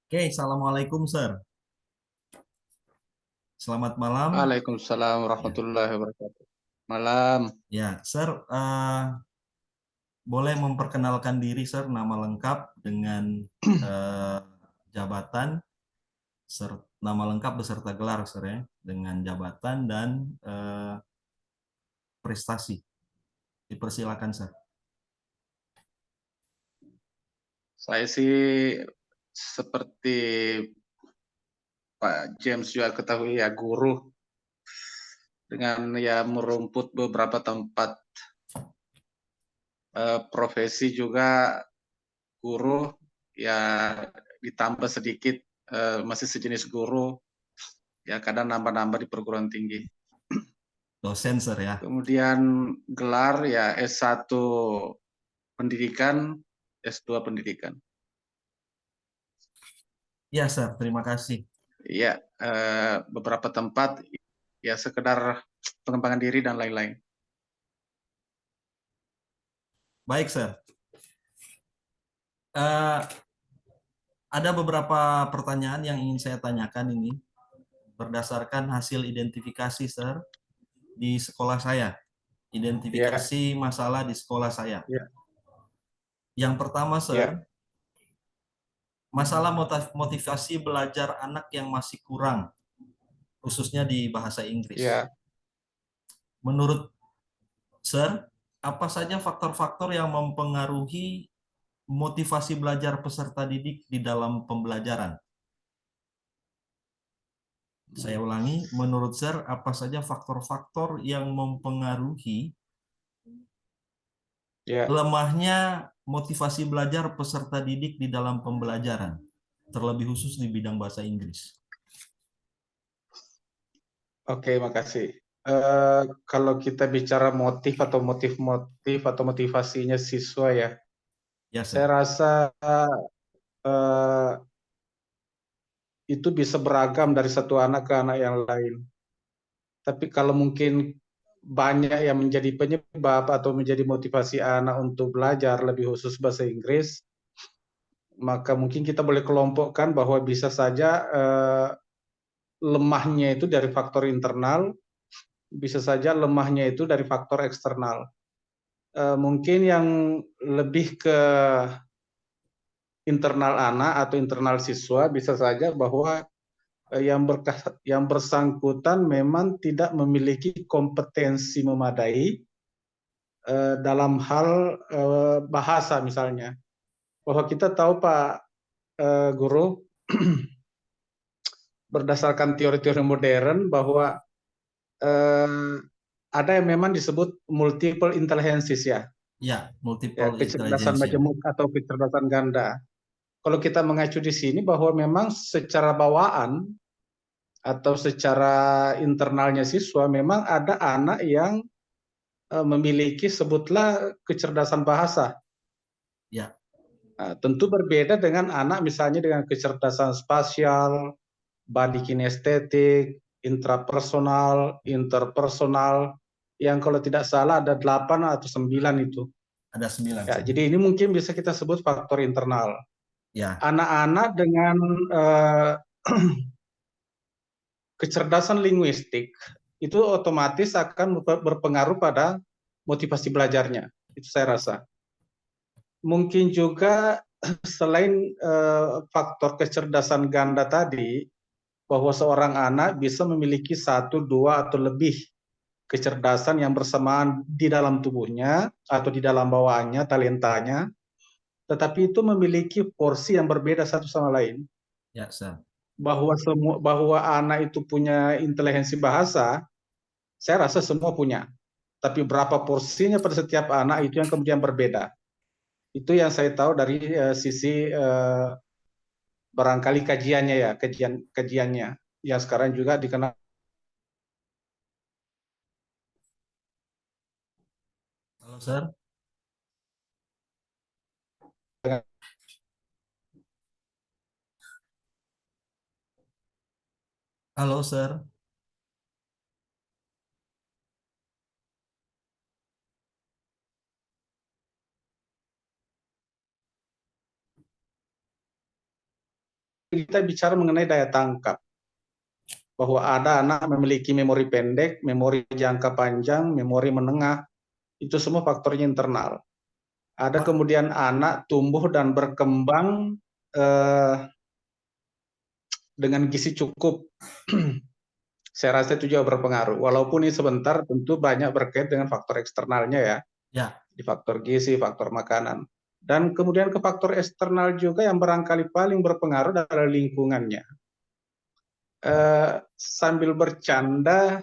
Oke, Assalamualaikum, Sir. Selamat malam. Waalaikumsalam Ya, warahmatullahi wabarakatuh. Malam. ya, Sir, boleh memperkenalkan diri, Sir, nama lengkap dengan eh, jabatan, nama lengkap beserta gelar, Sir, ya, dengan jabatan dan prestasi. Dipersilakan, Sir. Saya sih seperti Pak James juga ketahui ya guru dengan ya merumput beberapa tempat profesi juga guru ya ditambah sedikit masih sejenis guru ya kadang nambah-nambah di perguruan tinggi. Dosen, Sir, ya. Kemudian gelar ya S1 pendidikan, S2 pendidikan. Ya, Sir, terima kasih. Iya, beberapa tempat ya sekedar pengembangan diri dan lain-lain. Baik, Sir. Eh, ada beberapa pertanyaan yang ingin saya tanyakan ini berdasarkan hasil identifikasi, Sir, di sekolah saya. Ya, Identifikasi masalah di sekolah saya. ya, Yang pertama, Sir, ya, masalah motivasi belajar anak yang masih kurang, khususnya di bahasa Inggris. ya. Menurut Sir, apa saja faktor-faktor yang mempengaruhi motivasi belajar peserta didik di dalam pembelajaran? Saya ulangi, menurut Sir, apa saja faktor-faktor yang mempengaruhi Ya. lemahnya motivasi belajar peserta didik di dalam pembelajaran, terlebih khusus di bidang bahasa Inggris? Oke, makasih. Kalau kita bicara motif atau motif-motif atau motivasinya siswa ya, Ya, saya Sir. rasa eh, itu bisa beragam dari satu anak ke anak yang lain. Tapi kalau mungkin banyak yang menjadi penyebab atau menjadi motivasi anak untuk belajar lebih khusus bahasa Inggris, maka mungkin kita boleh kelompokkan bahwa bisa saja lemahnya itu dari faktor internal, bisa saja lemahnya itu dari faktor eksternal. Mungkin yang lebih ke internal anak atau internal siswa bisa saja bahwa yang bersangkutan memang tidak memiliki kompetensi memadai dalam hal bahasa misalnya. Bahwa kita tahu Pak Guru berdasarkan teori-teori modern bahwa eh, ada yang memang disebut multiple intelligences ya, Ya, ya multiple kecerdasan intelligence, ya. majemuk atau kecerdasan ganda. Kalau kita mengacu di sini bahwa memang secara bawaan atau secara internalnya siswa memang ada anak yang memiliki sebutlah kecerdasan bahasa. Ya, Nah, tentu berbeda dengan anak misalnya dengan kecerdasan spasial, body kinestetik, intrapersonal, interpersonal, yang kalau tidak salah ada 8 atau 9 itu. ada 9, Ya, Sir. jadi ini mungkin bisa kita sebut faktor internal. Ya, Anak-anak dengan eh, kecerdasan linguistik itu otomatis akan berpengaruh pada motivasi belajarnya. Itu saya rasa. Mungkin juga selain faktor kecerdasan ganda tadi, bahwa seorang anak bisa memiliki satu, dua, atau lebih kecerdasan yang bersamaan di dalam tubuhnya atau di dalam bawaannya, talentanya, tetapi itu memiliki porsi yang berbeda satu sama lain. ya, Sir. Bahwa anak itu punya inteligensi bahasa, saya rasa semua punya. Tapi berapa porsinya pada setiap anak itu yang kemudian berbeda. Itu yang saya tahu dari sisi barangkali kajiannya ya, kajiannya yang sekarang juga dikenal Halo, Sir. dengan Halo, Sir. kita bicara mengenai daya tangkap, bahwa ada anak memiliki memori pendek, memori jangka panjang, memori menengah, itu semua faktornya internal. Ada Pak, kemudian anak tumbuh dan berkembang dengan gizi cukup. Saya rasa itu juga berpengaruh. Walaupun ini sebentar, tentu banyak berkait dengan faktor eksternalnya ya, ya, di faktor gizi, faktor makanan. Dan kemudian ke faktor eksternal juga yang barangkali paling berpengaruh adalah lingkungannya. Sambil bercanda,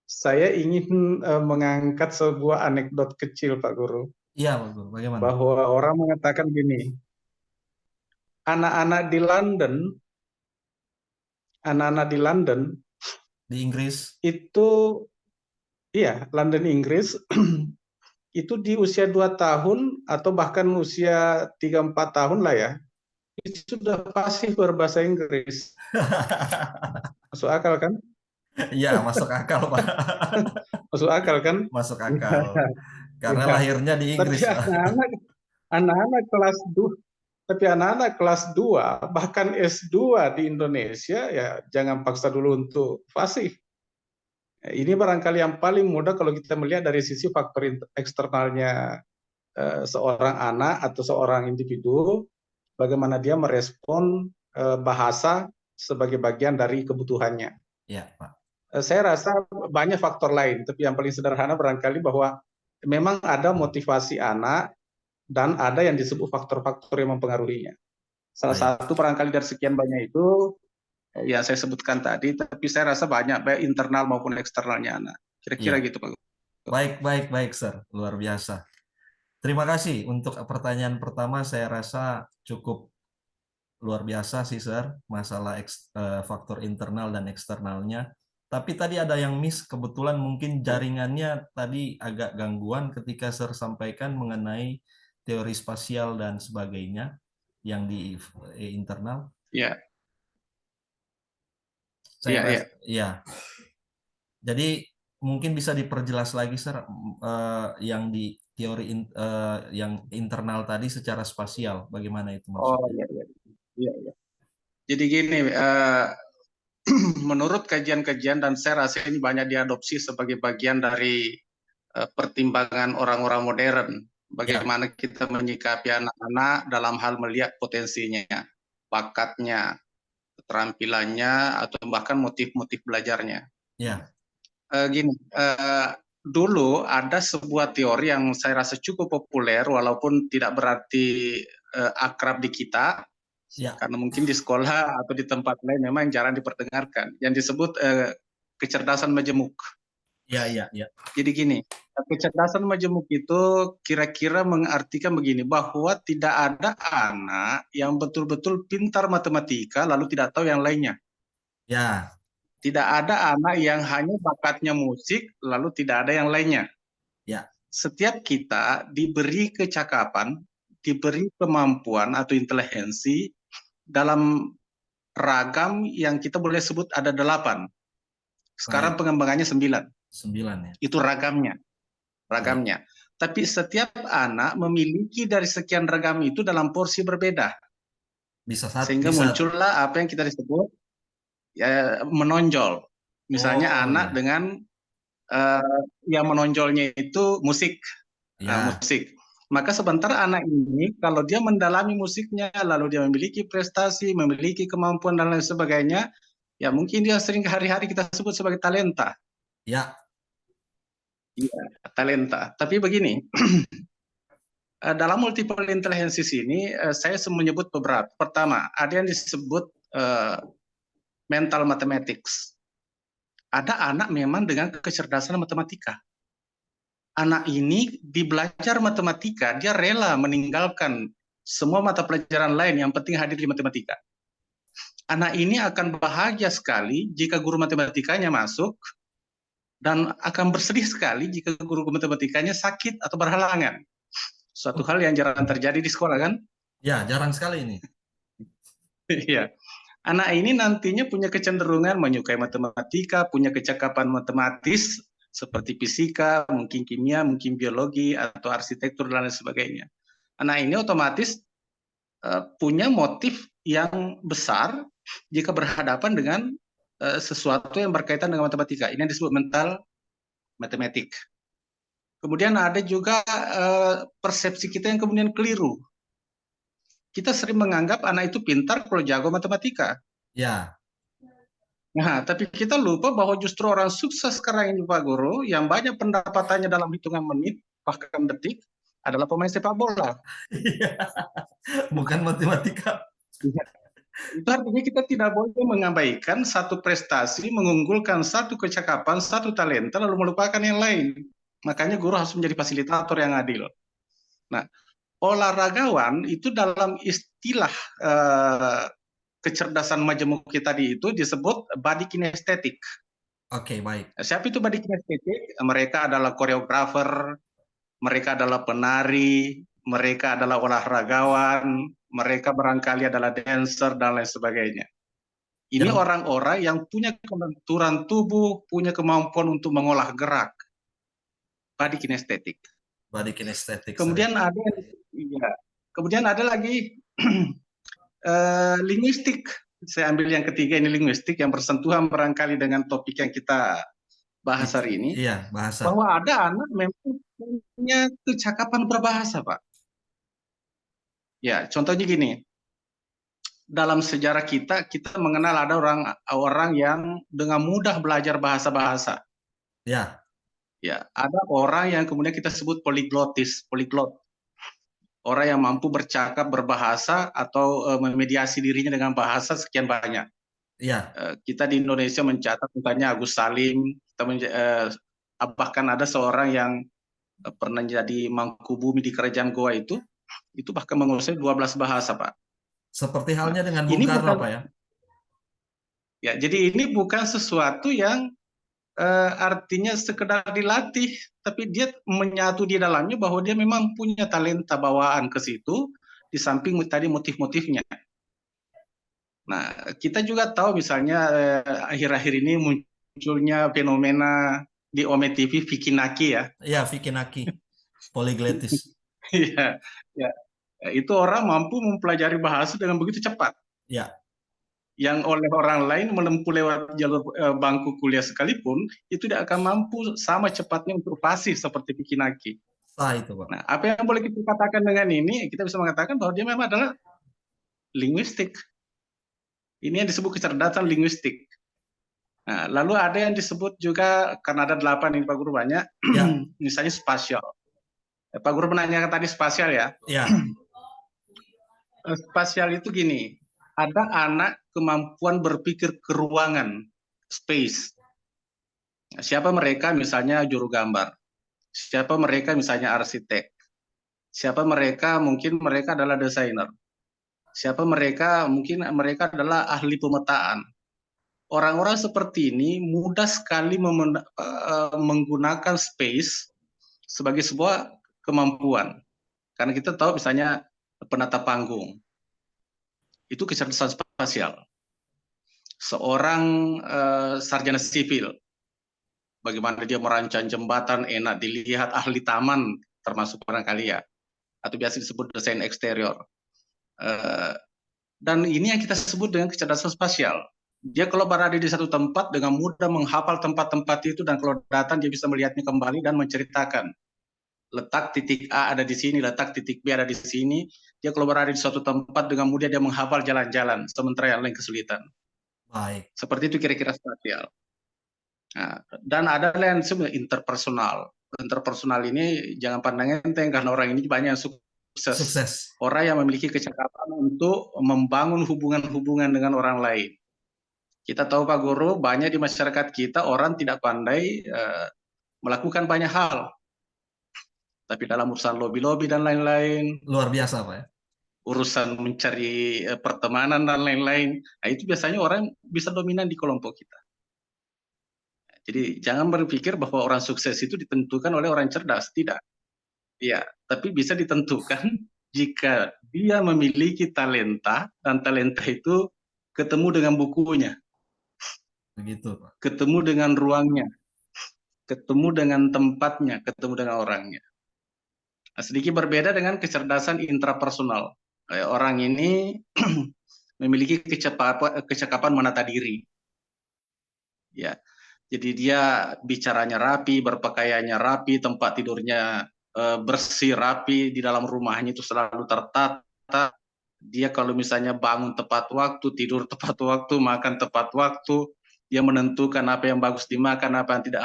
saya ingin mengangkat sebuah anekdot kecil, Pak Guru, iya, Pak Guru. Bagaimana? bahwa orang mengatakan gini, anak-anak di London, anak-anak di London Di Inggris? itu, iya, London Inggris, itu di usia 2 tahun atau bahkan usia 3-4 tahun lah ya, itu sudah fasih berbahasa Inggris. Masuk akal kan? Iya, masuk akal, Pak. Masuk akal kan? Masuk Ya, akal. Karena ya. lahirnya di Tapi Inggris, Pak. anak-anak kelas 2, tapi anak-anak kelas 2 bahkan S2 di Indonesia ya jangan paksa dulu untuk fasih. Ini barangkali yang paling mudah kalau kita melihat dari sisi faktor eksternalnya seorang anak atau seorang individu, bagaimana dia merespon bahasa sebagai bagian dari kebutuhannya. Iya, Pak. Saya rasa banyak faktor lain, tapi yang paling sederhana barangkali bahwa memang ada motivasi anak dan ada yang disebut faktor-faktor yang mempengaruhinya. Salah Baik. satu barangkali dari sekian banyak itu ya saya sebutkan tadi, tapi saya rasa banyak baik internal maupun eksternalnya anak. Kira-kira Iya. gitu, Pak. Baik, baik, baik, Sir. Luar biasa. Terima kasih untuk pertanyaan pertama. Saya rasa cukup luar biasa sih, Sir, masalah faktor internal dan eksternalnya. Tapi tadi ada yang miss, kebetulan mungkin jaringannya tadi agak gangguan ketika Sir sampaikan mengenai teori spasial dan sebagainya yang di internal. Ya, Saya ya, ya. rasa, ya. Jadi mungkin bisa diperjelas lagi, Sir, yang di teori yang internal tadi secara spasial, bagaimana itu Oh, maksudnya? ya, ya. Ya, ya. Jadi gini, menurut kajian-kajian dan saya rasa ini banyak diadopsi sebagai bagian dari pertimbangan orang-orang modern, Ya, bagaimana kita menyikapi anak-anak dalam hal melihat potensinya, bakatnya, keterampilannya, atau bahkan motif-motif belajarnya. ya, Gini, dulu ada sebuah teori yang saya rasa cukup populer, walaupun tidak berarti akrab di kita, ya, karena mungkin di sekolah atau di tempat lain memang jarang diperdengarkan, yang disebut kecerdasan majemuk. ya, ya, ya, Jadi gini, kecerdasan majemuk itu kira-kira mengartikan begini, bahwa tidak ada anak yang betul-betul pintar matematika lalu tidak tahu yang lainnya. ya, Tidak ada anak yang hanya bakatnya musik lalu tidak ada yang lainnya. ya, Setiap kita diberi kecakapan, diberi kemampuan atau inteligensi dalam ragam yang kita boleh sebut ada 8. Sekarang baik, pengembangannya 9. 9 ya, Itu ragamnya. baik, Ragamnya. Tapi setiap anak memiliki dari sekian ragam itu dalam porsi berbeda. Sehingga bisa, muncullah apa yang kita disebut ya, menonjol. Misalnya oh anak ya, dengan yang menonjolnya itu musik. ya, Musik. Maka sebentar anak ini kalau dia mendalami musiknya, lalu dia memiliki prestasi, memiliki kemampuan dan lain sebagainya, ya mungkin dia sering hari-hari kita sebut sebagai talenta. ya, Iya, talenta. Tapi begini, dalam multiple intelligence ini saya menyebut beberapa. Pertama, ada yang disebut mental mathematics. Ada anak memang dengan kecerdasan matematika. Anak ini di belajar matematika, dia rela meninggalkan semua mata pelajaran lain, yang penting hadir di matematika. Anak ini akan bahagia sekali jika guru matematikanya masuk, dan akan bersedih sekali jika guru matematikanya sakit atau berhalangan. Suatu oh, hal yang jarang terjadi di sekolah kan? ya, jarang sekali ini, Iya. Anak ini nantinya punya kecenderungan menyukai matematika, punya kecakapan matematis seperti fisika, mungkin kimia, mungkin biologi, atau arsitektur dan lain sebagainya. Anak ini otomatis punya motif yang besar jika berhadapan dengan sesuatu yang berkaitan dengan matematika. Ini yang disebut mental matematik. Kemudian ada juga persepsi kita yang kemudian keliru. Kita sering menganggap anak itu pintar kalau jago matematika. Ya, Nah, tapi kita lupa bahwa justru orang sukses sekarang ini Pak Guru, yang banyak pendapatannya dalam hitungan menit, bahkan detik, adalah pemain sepak bola. bukan matematika. Itu artinya kita tidak boleh mengabaikan satu prestasi, mengunggulkan satu kecakapan, satu talenta, lalu melupakan yang lain. Makanya guru harus menjadi fasilitator yang adil. Nah, olahragawan itu dalam istilah kecerdasan majemuk kita tadi itu disebut body kinestetik. Oke, baik. Siapa itu body kinestetik? Mereka adalah koreografer, mereka adalah penari, mereka adalah olahragawan, mereka barangkali adalah dancer, dan lain sebagainya. Ini Yang orang-orang yang punya kelenturan tubuh, punya kemampuan untuk mengolah gerak. Body kinestetik. body kinesthetic, sorry. Kemudian ada, ya, kemudian ada lagi linguistik. Saya ambil yang ketiga, ini linguistik, yang bersentuhan barangkali dengan topik yang kita bahas hari ini. Iya, bahasa. Bahwa ada anak memang punya kecakapan berbahasa, Pak. Ya, contohnya gini. Dalam sejarah kita mengenal ada orang yang dengan mudah belajar bahasa-bahasa. Ya, Ya, ada orang yang kemudian kita sebut poliglot. Orang yang mampu bercakap, berbahasa, atau memediasi dirinya dengan bahasa sekian banyak. ya, Kita di Indonesia mencatat misalnya Agus Salim, bahkan ada seorang yang pernah jadi mangkubumi di kerajaan Goa itu bahkan menguasai 12 bahasa, Pak. seperti Nah, halnya dengan Bung ini Karno, bukan, Pak ya. ya, jadi ini bukan sesuatu yang artinya sekedar dilatih, tapi dia menyatu di dalamnya bahwa dia memang punya talenta bawaan ke situ, di samping tadi motif-motifnya. Nah, kita juga tahu misalnya akhir-akhir ini munculnya fenomena di Ome TV Vicky Naki ya. Iya, Vicky Naki, poligletis. Iya, ya. Itu orang mampu mempelajari bahasa dengan begitu cepat. Ya, Yang oleh orang lain menempuh lewat jalur bangku kuliah sekalipun, itu tidak akan mampu sama cepatnya untuk fasih seperti Vicky Naki. sah itu, Pak. Nah, apa yang boleh kita katakan dengan ini? Kita bisa mengatakan bahwa dia memang adalah linguistik. Ini yang disebut kecerdasan linguistik. Nah, lalu ada yang disebut juga, karena ada 8 ini Pak Guru banyak, Ya, misalnya spasial. Pak Guru menanyakan tadi spasial ya. ya, Spasial itu gini, ada anak kemampuan berpikir ke ruangan, space. Siapa mereka? Misalnya juru gambar. Siapa mereka? Misalnya arsitek. Siapa mereka? Mungkin mereka adalah desainer. Siapa mereka? Mungkin mereka adalah ahli pemetaan. Orang-orang seperti ini mudah sekali menggunakan space sebagai sebuah kemampuan. Karena kita tahu misalnya penata panggung. Itu kecerdasan spasial. Seorang sarjana sipil, bagaimana dia merancang jembatan enak dilihat, ahli taman termasuk barangkali ya, atau biasa disebut desain eksterior. Dan ini yang kita sebut dengan kecerdasan spasial. Dia kalau berada di satu tempat dengan mudah menghafal tempat-tempat itu, dan kalau datang dia bisa melihatnya kembali dan menceritakan. Letak titik A ada di sini, letak titik B ada di sini. Dia kalau berada di suatu tempat dengan mudah dia menghafal jalan-jalan, sementara yang lain kesulitan. baik. Seperti itu kira-kira spasial. Nah, dan ada yang disebut interpersonal. Interpersonal ini jangan pandang enteng, karena orang ini banyak yang sukses. Sukses. Orang yang memiliki kecakapan untuk membangun hubungan-hubungan dengan orang lain. Kita tahu Pak Guru, banyak di masyarakat kita orang tidak pandai melakukan banyak hal. Tapi dalam urusan lobby-lobby dan lain-lain, Luar biasa, Pak ya. urusan mencari pertemanan dan lain-lain, nah itu biasanya orang bisa dominan di kelompok kita. Jadi jangan berpikir bahwa orang sukses itu ditentukan oleh orang cerdas, tidak. Ya, tapi bisa ditentukan jika dia memiliki talenta, dan talenta itu ketemu dengan bukunya, Begitu, Pak. ketemu dengan ruangnya, ketemu dengan tempatnya, ketemu dengan orangnya. Nah, sedikit berbeda dengan kecerdasan intrapersonal. Orang ini memiliki kecakapan menata diri. Ya, jadi dia bicaranya rapi, berpakaiannya rapi, tempat tidurnya bersih, rapi, di dalam rumahnya itu selalu tertata. Dia kalau misalnya bangun tepat waktu, tidur tepat waktu, makan tepat waktu, dia menentukan apa yang bagus dimakan, apa yang tidak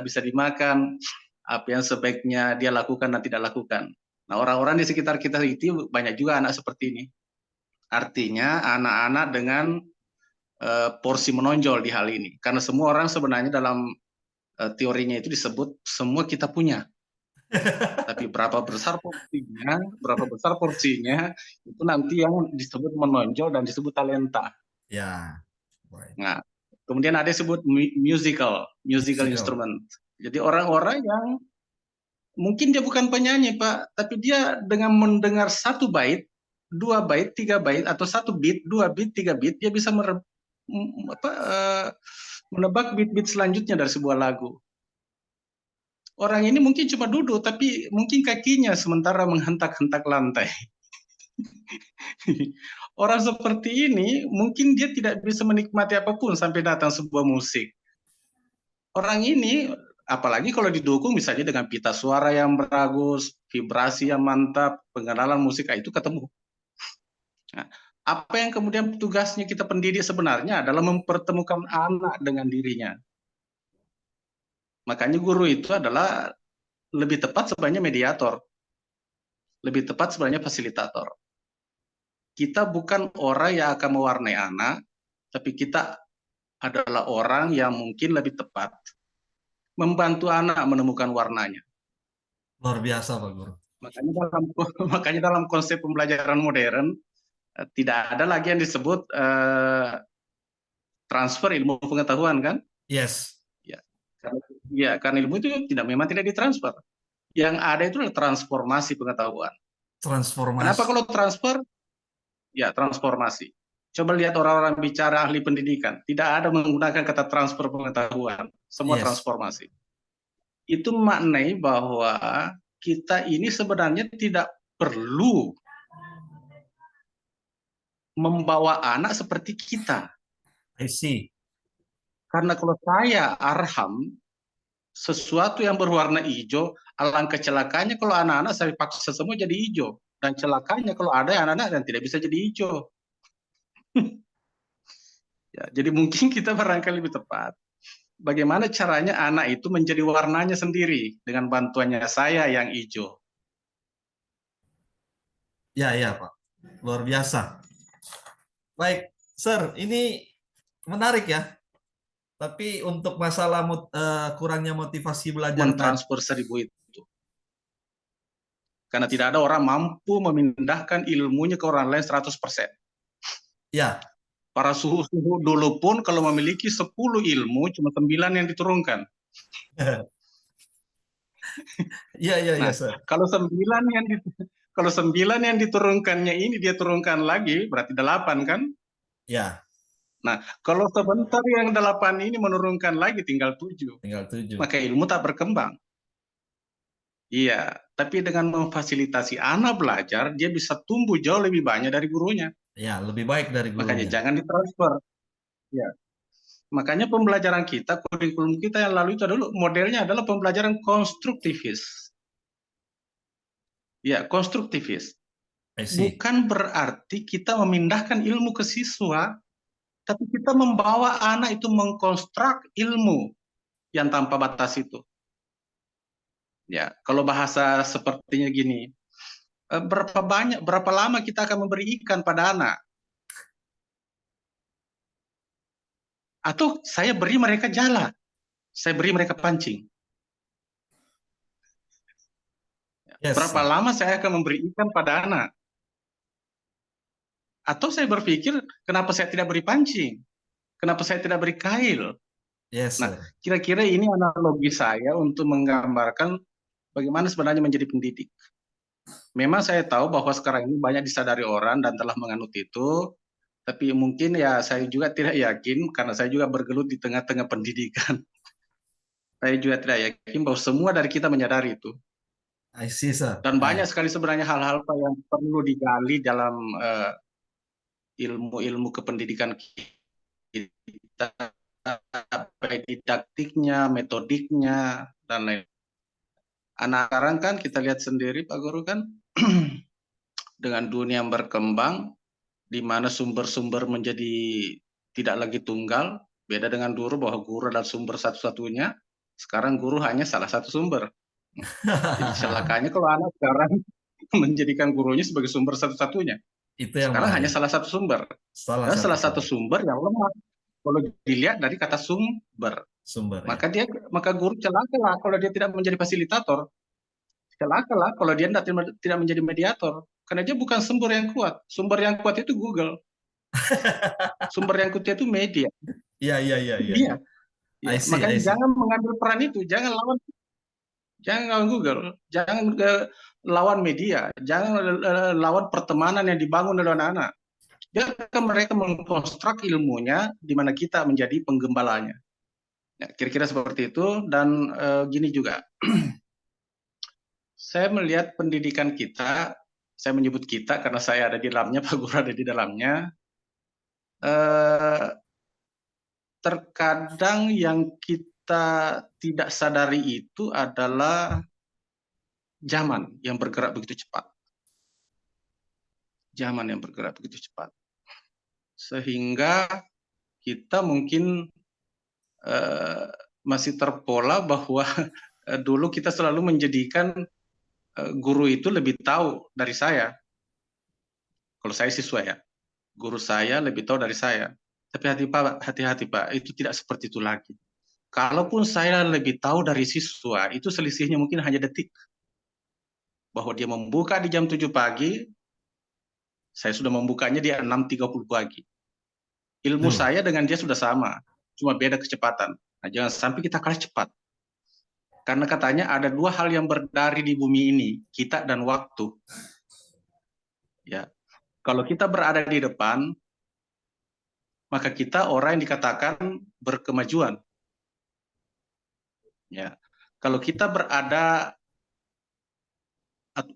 bisa dimakan, apa yang sebaiknya dia lakukan dan tidak lakukan. Nah, orang-orang di sekitar kita itu banyak juga anak seperti ini. Artinya anak-anak dengan porsi menonjol di hal ini. Karena semua orang sebenarnya dalam teorinya itu disebut semua kita punya. Tapi berapa besar porsinya itu nanti yang disebut menonjol dan disebut talenta. Ya, baik. Nah, kemudian ada disebut musical instrument. Jadi orang-orang yang mungkin dia bukan penyanyi, Pak, tapi dia dengan mendengar satu bait, 2 bait, 3 bait, atau 1 beat, 2 beat, 3 beat, dia bisa menebak beat-beat selanjutnya dari sebuah lagu. Orang ini mungkin cuma duduk, tapi mungkin kakinya sementara menghentak-hentak lantai. Orang seperti ini mungkin dia tidak bisa menikmati apapun sampai datang sebuah musik. Orang ini, apalagi kalau didukung misalnya dengan pita suara yang bagus, vibrasi yang mantap, pengenalan musik, itu ketemu. Nah, apa yang kemudian tugasnya kita pendidik sebenarnya adalah mempertemukan anak dengan dirinya. Makanya guru itu adalah lebih tepat sebenarnya mediator, lebih tepat sebenarnya fasilitator. Kita bukan orang yang akan mewarnai anak, tapi kita adalah orang yang mungkin lebih tepat membantu anak menemukan warnanya. Luar biasa, Pak Guru. Makanya dalam konsep pembelajaran modern tidak ada lagi yang disebut transfer ilmu pengetahuan, kan? Yes. Ya, karena ilmu itu memang tidak ditransfer. Yang ada itu adalah transformasi pengetahuan. Transformasi. Kenapa kalau transfer? Ya, transformasi. Coba lihat orang-orang bicara ahli pendidikan, tidak ada menggunakan kata transfer pengetahuan, semua transformasi. Itu maknai bahwa kita ini sebenarnya tidak perlu membawa anak seperti kita. I see. Karena kalau saya Arham, sesuatu yang berwarna hijau, alangkah celakanya kalau anak-anak saya paksa semua jadi hijau. Dan celakanya kalau ada anak-anak yang tidak bisa jadi hijau. Ya, jadi mungkin kita barangkali lebih tepat. Bagaimana caranya anak itu menjadi warnanya sendiri dengan bantuannya saya yang hijau. Ya, Pak. Luar biasa. Baik, Sir, ini menarik ya. Tapi untuk masalah kurangnya motivasi belajar mentransfer 1000 itu. Karena tidak ada orang mampu memindahkan ilmunya ke orang lain 100%. Ya. Para suhu-suhu dulu pun kalau memiliki 10 ilmu, cuma 9 yang diturunkan. Iya, Sir. Kalau 9 yang diturunkannya ini dia turunkan lagi, berarti 8 kan? Ya. Nah, kalau sebentar yang 8 ini menurunkan lagi tinggal 7. Maka ilmu tak berkembang. Iya, tapi dengan memfasilitasi anak belajar, dia bisa tumbuh jauh lebih banyak dari gurunya. Ya, lebih baik dari gurunya. Makanya jangan ditransfer. Ya. Makanya pembelajaran kita, kurikulum kita yang lalu itu adalah modelnya adalah pembelajaran konstruktivis. Ya, konstruktivis. Bukan berarti kita memindahkan ilmu ke siswa, tapi kita membawa anak itu mengkonstruk ilmu yang tanpa batas itu. Ya, kalau bahasa sepertinya gini, berapa lama kita akan memberi ikan pada anak? Atau saya beri mereka jala, saya beri mereka pancing. Berapa lama saya akan memberi ikan pada anak? Atau saya berpikir, kenapa saya tidak beri pancing? Kenapa saya tidak beri kail? Nah, kira-kira ini analogi saya untuk menggambarkan bagaimana sebenarnya menjadi pendidik. Memang saya tahu bahwa sekarang ini banyak disadari orang dan telah menganut itu, tapi mungkin ya saya juga tidak yakin karena saya juga bergelut di tengah-tengah pendidikan. Saya juga tidak yakin bahwa semua dari kita menyadari itu. I see, Sir. Dan banyak sekali sebenarnya hal-hal yang perlu digali dalam ilmu-ilmu kependidikan kita, baik didaktiknya, metodiknya, dan lain. Anak sekarang kan kita lihat sendiri Pak Guru kan, dengan dunia yang berkembang, di mana sumber-sumber menjadi tidak lagi tunggal, beda dengan dulu bahwa guru adalah sumber satu-satunya, sekarang guru hanya salah satu sumber. Jadi celakanya kalau anak sekarang menjadikan gurunya sebagai sumber satu-satunya. Itu yang Sekarang hanya bahaya. salah satu sumber. Salah Dan satu salah satu sumber. sumber yang lemah. Kalau dilihat dari kata sumber, Sumber ya. maka guru celakalah kalau dia tidak menjadi fasilitator. Celakalah kalau dia tidak menjadi mediator. Karena dia bukan sumber yang kuat. Sumber yang kuat itu Google. Sumber yang kuat itu media. Iya, iya, iya, iya. Iya. Ya, I see, makanya I see. jangan mengambil peran itu, jangan lawan Google, jangan lawan media, jangan lawan pertemanan yang dibangun oleh anak-anak. Biarkan mereka mengkonstruk ilmunya, di mana kita menjadi penggembalanya. Ya, kira-kira seperti itu. Dan gini juga, saya melihat pendidikan kita, saya menyebut kita karena saya ada di dalamnya, Pak Guru ada di dalamnya. Terkadang yang kita tidak sadari itu adalah zaman yang bergerak begitu cepat. Zaman yang bergerak begitu cepat. Sehingga kita mungkin masih terpola bahwa dulu kita selalu menjadikan guru itu lebih tahu dari saya. Kalau saya siswa ya, guru saya lebih tahu dari saya. Tapi hati-hati Pak, itu tidak seperti itu lagi. Kalaupun saya lebih tahu dari siswa, itu selisihnya mungkin hanya detik. Bahwa dia membuka di jam 7 pagi, saya sudah membukanya di 6.30 pagi. Ilmu saya dengan dia sudah sama, cuma beda kecepatan. Nah, jangan sampai kita kalah cepat. Karena katanya ada dua hal yang berdari di bumi ini, kita dan waktu. Ya, kalau kita berada di depan, maka kita orang yang dikatakan berkemajuan. Ya, kalau kita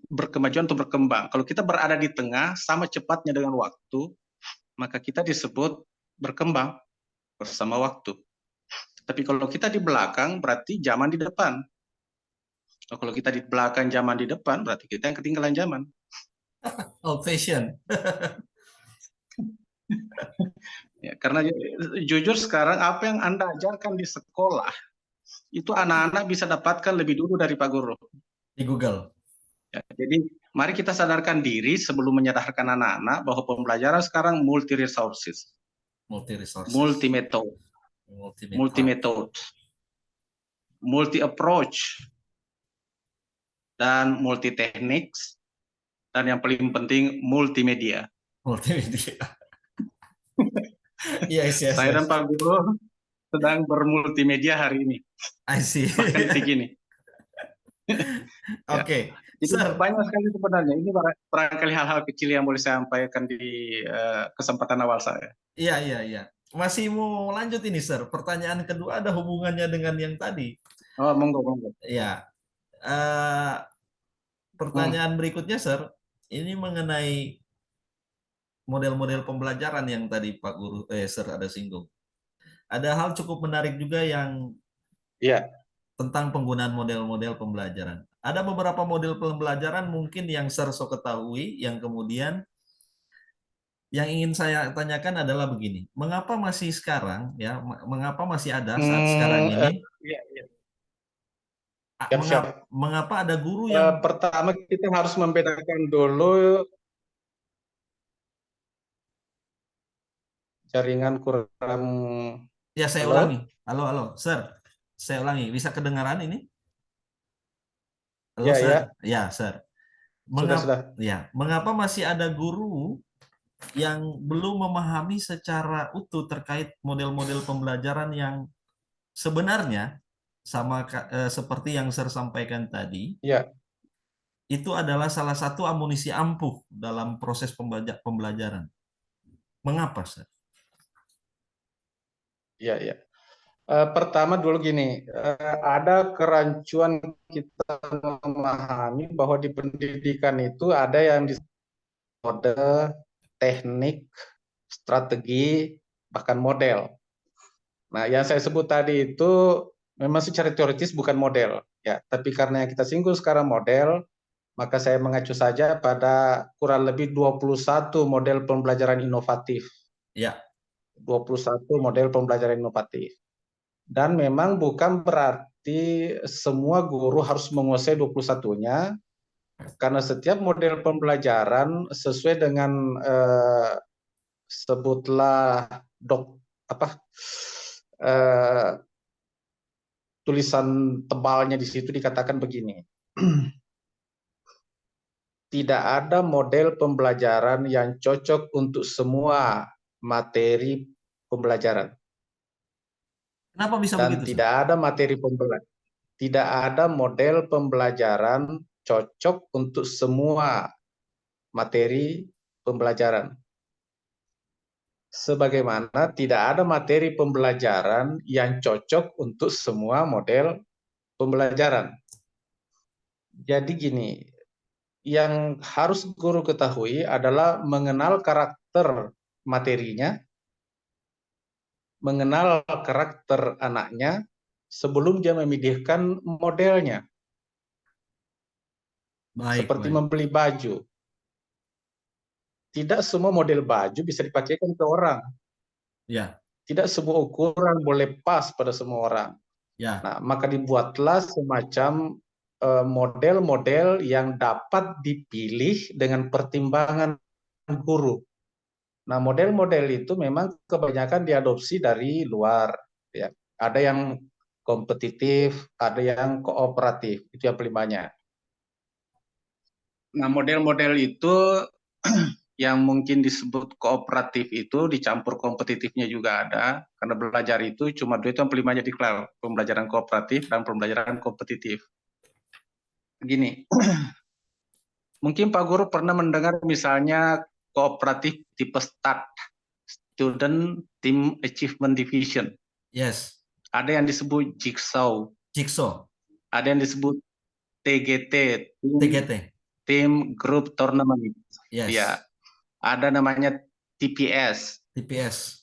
berkemajuan atau berkembang, kalau kita berada di tengah sama cepatnya dengan waktu, maka kita disebut berkembang bersama waktu. Tapi kalau kita di belakang, berarti zaman di depan. Kalau kita di belakang, zaman di depan, berarti kita yang ketinggalan zaman. Old fashion. Ya, karena jujur sekarang apa yang Anda ajarkan di sekolah, itu anak-anak bisa dapatkan lebih dulu dari Pak Guru. Di Google. Ya, jadi mari kita sadarkan diri sebelum menyadarkan anak-anak bahwa pembelajaran sekarang multi resources, Multi resources. multi method, multi approach, dan multi techniques, dan yang paling penting multimedia. Multimedia. Yes, yes, Saya yes. dan Pak Guru sedang bermultimedia hari ini. I see. Bahkan detik ini. Oke, Jadi Sir. banyak sekali sebenarnya. Ini barangkali hal-hal kecil yang boleh saya sampaikan di kesempatan awal saya. Iya, iya, iya. Masih mau lanjut ini, Sir. Pertanyaan kedua ada hubungannya dengan yang tadi. Oh, monggo, monggo. Ya. Pertanyaan berikutnya, Sir. Ini mengenai model-model pembelajaran yang tadi Pak Guru, Sir ada singgung. Ada hal cukup menarik juga yang tentang penggunaan model-model pembelajaran. Ada beberapa model pembelajaran mungkin yang Sir so ketahui, yang kemudian yang ingin saya tanyakan adalah begini, mengapa masih sekarang, ya, mengapa masih ada saat sekarang ini, mengapa ada guru yang pertama kita harus membedakan dulu jaringan kurang. Ya, saya ulangi. Halo, Sir. Saya ulangi. Bisa kedengaran ini? Halo, Ya, Sir. ya. Ya, Sir. Sudah. Ya, mengapa masih ada guru yang belum memahami secara utuh terkait model-model pembelajaran yang sebenarnya sama seperti yang Sir sampaikan tadi, itu adalah salah satu amunisi ampuh dalam proses pembelajaran. Mengapa, Sir? Ya. Pertama dulu gini, ada kerancuan kita memahami bahwa di pendidikan itu ada yang disebut mode, teknik, strategi, bahkan model. Nah, yang saya sebut tadi itu memang secara teoritis bukan model, ya. Tapi karena yang kita singgung sekarang model, maka saya mengacu saja pada kurang lebih 21 model pembelajaran inovatif. Ya. 21 model pembelajaran inovatif. Dan memang bukan berarti semua guru harus menguasai 21-nya, karena setiap model pembelajaran sesuai dengan sebutlah tulisan tebalnya di situ dikatakan begini. Tidak ada model pembelajaran yang cocok untuk semua materi pembelajaran. Kenapa bisa Dan begitu, Sir? tidak ada materi pembelajaran. Tidak ada model pembelajaran cocok untuk semua materi pembelajaran. Sebagaimana tidak ada materi pembelajaran yang cocok untuk semua model pembelajaran. Jadi gini, yang harus guru ketahui adalah mengenal karakter materinya, mengenal karakter anaknya sebelum dia memilihkan modelnya. Baik, Seperti baik. membeli baju. Tidak semua model baju bisa dipakaikan ke orang. Ya, Tidak semua ukuran boleh pas pada semua orang. ya. Nah, maka dibuatlah semacam model-model yang dapat dipilih dengan pertimbangan guru. Nah, model-model itu memang kebanyakan diadopsi dari luar. Ya. Ada yang kompetitif, ada yang kooperatif. Itu yang kelimanya. Nah, model-model itu yang mungkin disebut kooperatif itu dicampur kompetitifnya juga ada, karena belajar itu cuma dua itu yang kelimanya diklar, pembelajaran kooperatif dan pembelajaran kompetitif. Gini, mungkin Pak Guru pernah mendengar misalnya kooperatif tipe STAD, Student Team Achievement Division. Yes. Ada yang disebut Jigsaw. Jigsaw. Ada yang disebut TGT, TGT. Team Group Tournament. Yes. Ya. Ada namanya TPS. TPS.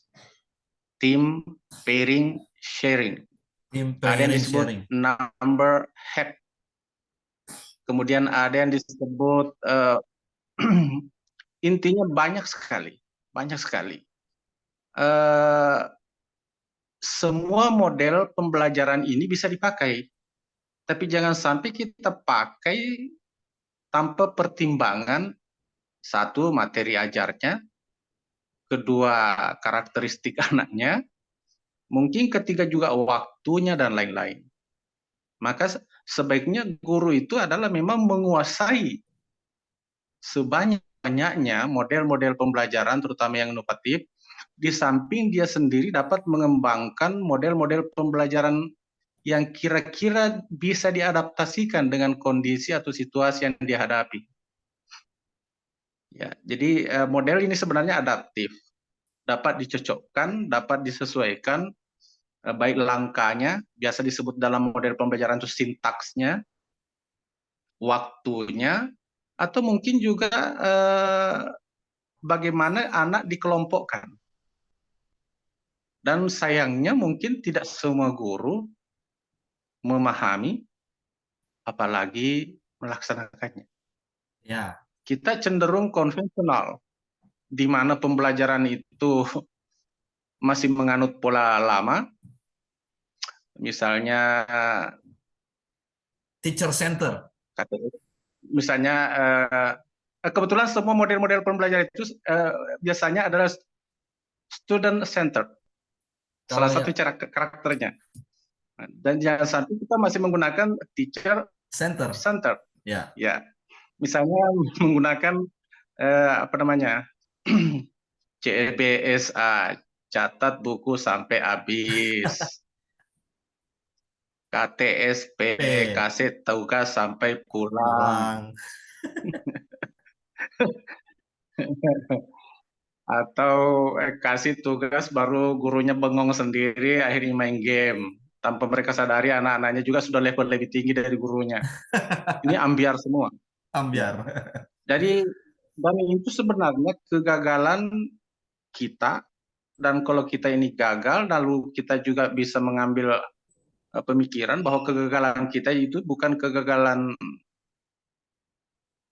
Team Pairing Sharing. Tim Ada yang pairing disebut sharing. number hack. Kemudian ada yang disebut intinya banyak sekali, semua model pembelajaran ini bisa dipakai, tapi jangan sampai kita pakai tanpa pertimbangan, satu, materi ajarnya, kedua, karakteristik anaknya, mungkin ketiga juga waktunya dan lain-lain. Maka sebaiknya guru itu adalah memang menguasai sebanyak-banyaknya model-model pembelajaran, terutama yang inovatif, di samping dia sendiri dapat mengembangkan model-model pembelajaran yang kira-kira bisa diadaptasikan dengan kondisi atau situasi yang dihadapi. Ya, jadi model ini sebenarnya adaptif, dapat dicocokkan, dapat disesuaikan, baik langkahnya, biasa disebut dalam model pembelajaran itu sintaksnya, waktunya, atau mungkin juga bagaimana anak dikelompokkan. Dan sayangnya mungkin tidak semua guru memahami, apalagi melaksanakannya. Ya. Kita cenderung konvensional, di mana pembelajaran itu masih menganut pola lama, misalnya Teacher center. Misalnya kebetulan semua model-model pembelajaran itu biasanya adalah student centered. Salah satu cara karakternya. Dan jangan sampai kita masih menggunakan teacher center. Ya. Ya. Misalnya menggunakan CEPSA, catat buku sampai habis. KTSP, kasih tugas sampai pulang. Atau kasih tugas baru gurunya bengong sendiri, akhirnya main game. Tanpa mereka sadari anak-anaknya juga sudah level lebih tinggi dari gurunya. Ini ambiar semua. Ambiar. Jadi, dan itu sebenarnya kegagalan kita, dan kalau kita ini gagal, lalu kita juga bisa mengambil pemikiran bahwa kegagalan kita itu bukan kegagalan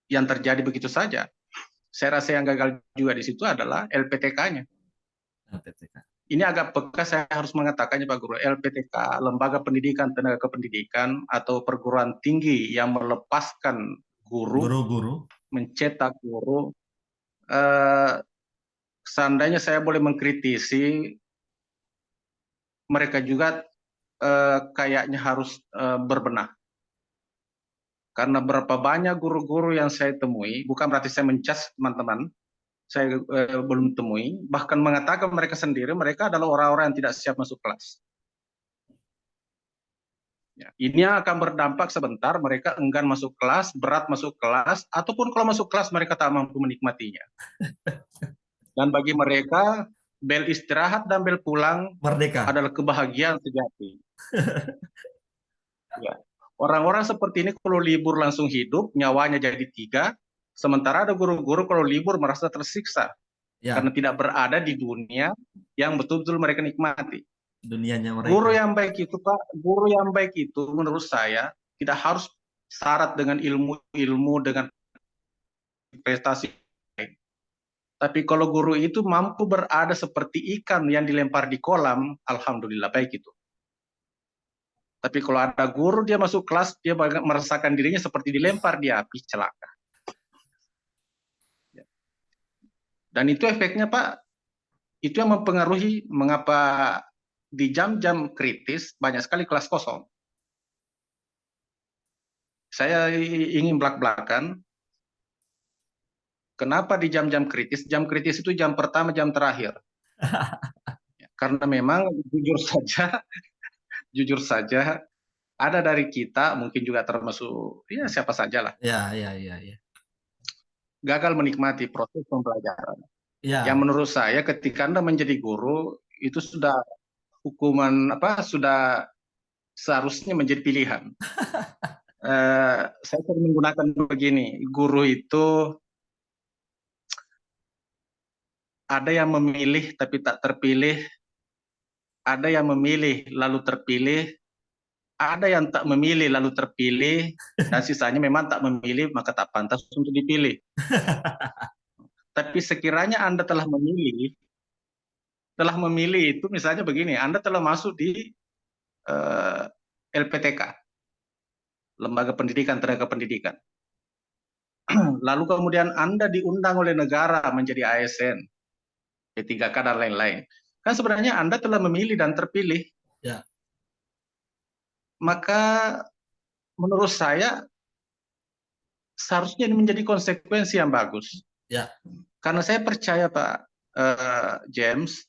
yang terjadi begitu saja. Saya rasa yang gagal juga di situ adalah LPTK-nya. LPTK. Ini agak peka saya harus mengatakannya Pak Guru, LPTK, Lembaga Pendidikan Tenaga Kependidikan atau perguruan tinggi yang melepaskan guru, Guru-guru. mencetak guru, seandainya saya boleh mengkritisi, mereka juga kayaknya harus berbenah. Karena berapa banyak guru-guru yang saya temui, bukan berarti saya mencas teman-teman, saya belum temui, bahkan mengatakan mereka sendiri, mereka adalah orang-orang yang tidak siap masuk kelas. Ya, ini akan berdampak sebentar, mereka enggan masuk kelas, berat masuk kelas, ataupun kalau masuk kelas mereka tak mampu menikmatinya. Dan bagi mereka, bel istirahat dan bel pulang Merdeka. adalah kebahagiaan sejati. Ya. Orang-orang seperti ini kalau libur langsung hidup, nyawanya jadi 3, sementara ada guru-guru kalau libur merasa tersiksa. Ya. Karena tidak berada di dunia yang betul-betul mereka nikmati. Dunianya mereka. Guru yang baik itu Pak, guru yang baik itu menurut saya tidak harus syarat dengan ilmu-ilmu, dengan prestasi. Tapi kalau guru itu mampu berada seperti ikan yang dilempar di kolam, alhamdulillah baik itu. Tapi kalau ada guru dia masuk kelas, dia merasakan dirinya seperti dilempar di api, celaka. Dan itu efeknya Pak, itu yang mempengaruhi mengapa di jam-jam kritis banyak sekali kelas kosong. Saya ingin belak-belakan, kenapa di jam-jam kritis? Jam kritis itu jam pertama, jam terakhir. Karena memang jujur saja, ada dari kita, mungkin juga termasuk ya siapa saja lah, Ya. gagal menikmati proses pembelajaran. Ya. Yang menurut saya ketika Anda menjadi guru itu sudah hukuman sudah seharusnya menjadi pilihan. Saya sering menggunakan begini, guru itu ada yang memilih tapi tak terpilih, ada yang memilih lalu terpilih, ada yang tak memilih lalu terpilih, dan sisanya memang tak memilih maka tak pantas untuk dipilih. Tapi sekiranya Anda telah memilih itu misalnya begini, Anda telah masuk di LPTK, Lembaga Pendidikan Tenaga Pendidikan. Lalu kemudian Anda diundang oleh negara menjadi ASN, P3K dan lain-lain. Kan sebenarnya Anda telah memilih dan terpilih. Ya. Maka menurut saya seharusnya ini menjadi konsekuensi yang bagus. Ya. Karena saya percaya Pak James,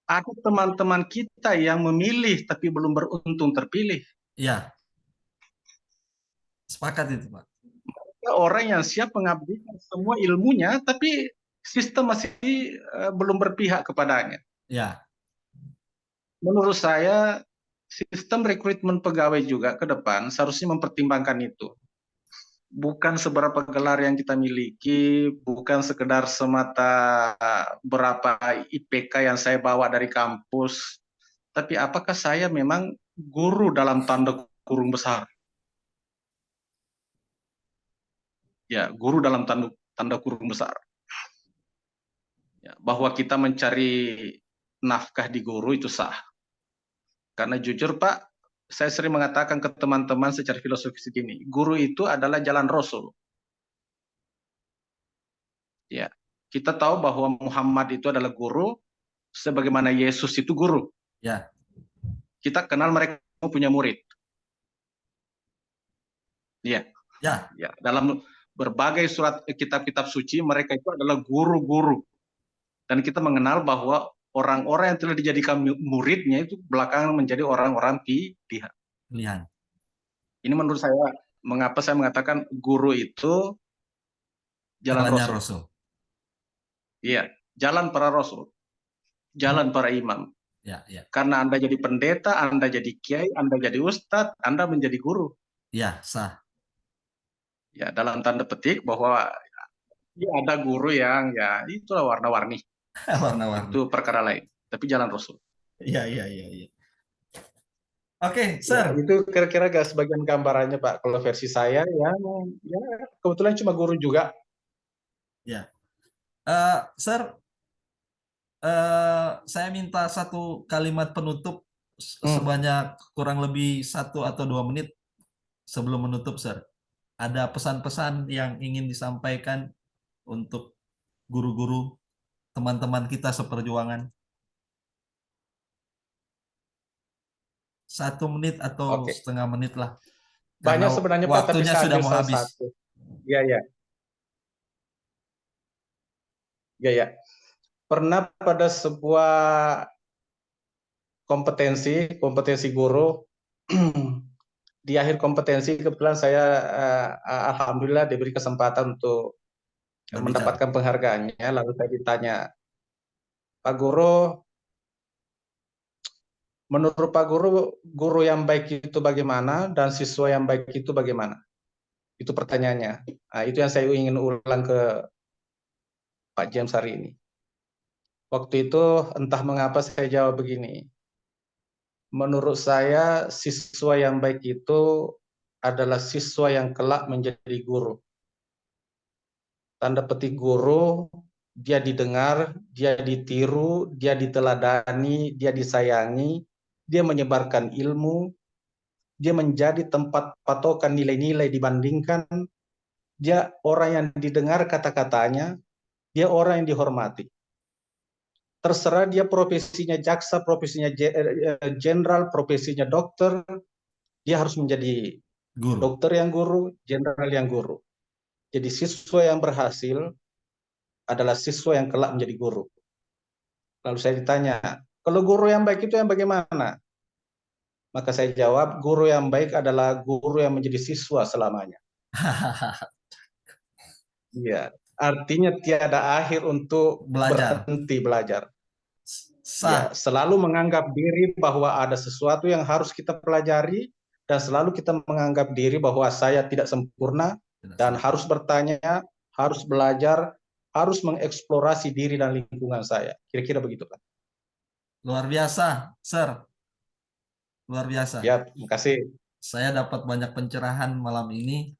ada teman-teman kita yang memilih tapi belum beruntung terpilih. Ya. Sepakat itu Pak. Orang yang siap mengabdikan semua ilmunya, tapi sistem masih belum berpihak kepadanya. Ya. Menurut saya, sistem rekrutmen pegawai juga ke depan seharusnya mempertimbangkan itu. Bukan seberapa gelar yang kita miliki, bukan sekedar semata berapa IPK yang saya bawa dari kampus, tapi apakah saya memang guru dalam tanda kurung besar? Ya, guru dalam tanda kurung besar. Ya, bahwa kita mencari nafkah di guru itu sah. Karena jujur Pak, saya sering mengatakan ke teman-teman secara filosofis begini, guru itu adalah jalan Rasul. Ya, kita tahu bahwa Muhammad itu adalah guru, sebagaimana Yesus itu guru. Ya. Kita kenal mereka punya murid. Ya. Ya. Ya, dalam berbagai surat kitab-kitab suci mereka itu adalah guru-guru. Dan kita mengenal bahwa orang-orang yang telah dijadikan muridnya itu belakangan menjadi orang-orang pilihan. Ini menurut saya mengapa saya mengatakan guru itu jalan Rasul. Iya, jalan para Rasul, jalan para imam. Ya. Karena Anda jadi pendeta, Anda jadi kiai, Anda jadi ustadz, Anda menjadi guru. Ya, sah. Ya, dalam tanda petik bahwa ya ada guru yang ya itulah warna-warni. Warna-warni. Itu perkara lain. Tapi jalan Rasul. Iya, iya, iya, iya. Oke, Ya, Sir. itu kira-kira gak sebagian gambarannya Pak. Kalau versi saya ya kebetulan cuma guru juga. Ya. Sir, saya minta satu kalimat penutup sebanyak kurang lebih 1 atau 2 menit sebelum menutup, Sir. Ada pesan-pesan yang ingin disampaikan untuk guru-guru, teman-teman kita seperjuangan. 1 menit atau Oke. setengah menit lah. Banyak Karena sebenarnya Pak, tapi waktunya saya sudah ambil mau salah habis. satu. Iya, ya. Ya, ya. Pernah pada sebuah kompetensi guru, di akhir kompetensi kebetulan saya alhamdulillah diberi kesempatan untuk Berbicara. mendapatkan penghargaannya. Lalu saya ditanya, Pak Guru, menurut Pak Guru, guru yang baik itu bagaimana dan siswa yang baik itu bagaimana? Itu pertanyaannya. Nah, itu yang saya ingin ulang ke Pak James hari ini. Waktu itu entah mengapa saya jawab begini. Menurut saya siswa yang baik itu adalah siswa yang kelak menjadi guru. Tanda petik guru, dia didengar, dia ditiru, dia diteladani, dia disayangi, dia menyebarkan ilmu, dia menjadi tempat patokan nilai-nilai dibandingkan, dia orang yang didengar kata-katanya, dia orang yang dihormati. Terserah dia profesinya jaksa, profesinya jenderal, profesinya dokter, dia harus menjadi Guru. dokter yang guru, jenderal yang guru. Jadi siswa yang berhasil adalah siswa yang kelak menjadi guru. Lalu saya ditanya, kalau guru yang baik itu yang bagaimana? Maka saya jawab, guru yang baik adalah guru yang menjadi siswa selamanya. Iya, artinya tiada akhir untuk Belajar. berhenti belajar. Ya, Sah. selalu menganggap diri bahwa ada sesuatu yang harus kita pelajari dan selalu kita menganggap diri bahwa saya tidak sempurna Tidak dan sempurna. harus bertanya, harus belajar, harus mengeksplorasi diri dan lingkungan saya. Kira-kira begitu, Pak. Luar biasa, Sir. Luar biasa. Ya, terima kasih. Saya dapat banyak pencerahan malam ini.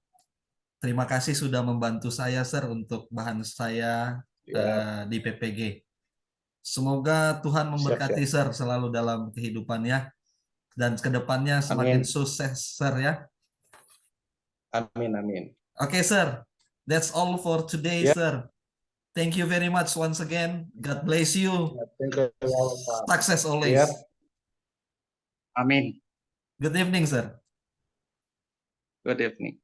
Terima kasih sudah membantu saya, Sir, untuk bahan saya Ya, di PPG. Semoga Tuhan siap-siap. memberkati Sir selalu dalam kehidupannya dan kedepannya semakin Amin. sukses, Sir ya. Amin, amin. Oke, Sir. That's all for today, Ya, Sir. Thank you very much once again. God bless you. thank you, Pak. Success Ya, always. amin. Good evening, Sir. Good evening.